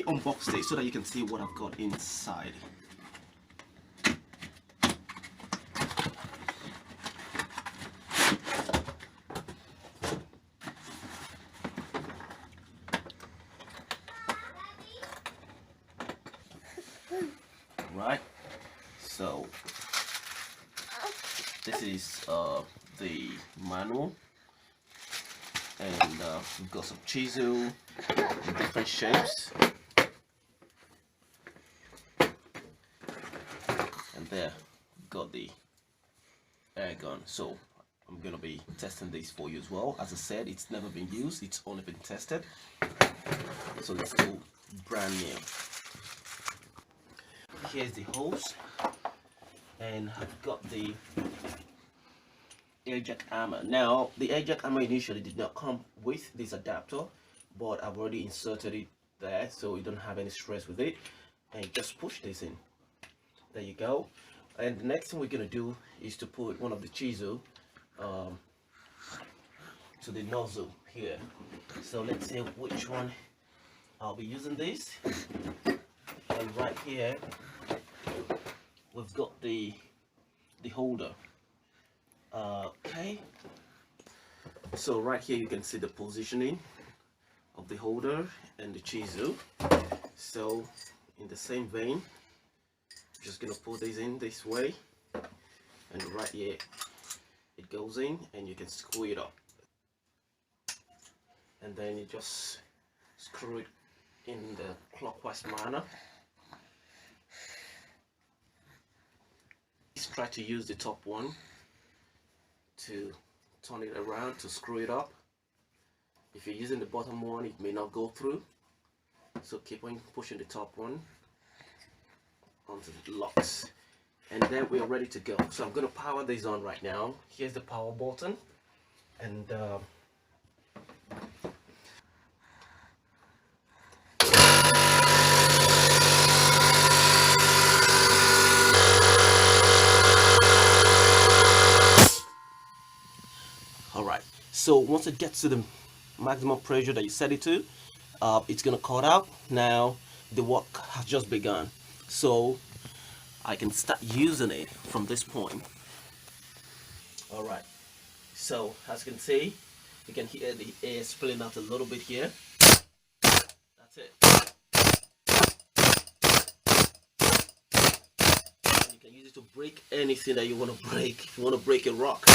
Unbox it so that you can see what I've got inside. Right, so this is the manual, and we've got some chisel in different shapes, and there we've got the air gun. So I'm gonna be testing this for you as well. As I said, it's never been used, it's only been tested, so it's still brand new. Here's the hose, and I've got the air jack armor. Now the air jack armor initially did not come with this adapter, but I've already inserted it there, so you don't have any stress with it, and just push this in. There you go. And the next thing we're gonna do is to put one of the chisel to the nozzle here. So let's see which one I'll be using. This, and right here we've got the holder. Okay, so right here you can see the positioning of the holder and the chisel. So in the same vein, I'm just gonna put this in this way, and right here it goes in, and you can screw it up, and then you just screw it in the clockwise manner. Just try to use the top one to turn it around to screw it up. If you're using the bottom one, it may not go through, so keep on pushing the top one onto the locks, and then we are ready to go. So I'm going to power this on right now. Here's the power button, and alright, so once it gets to the maximum pressure that you set it to, it's gonna cut out. Now the work has just begun, so I can start using it from this point. Alright, so as you can see, you can hear the air spilling out a little bit here. That's it. And you can use it to break anything that you want to break. If you want to break a rock,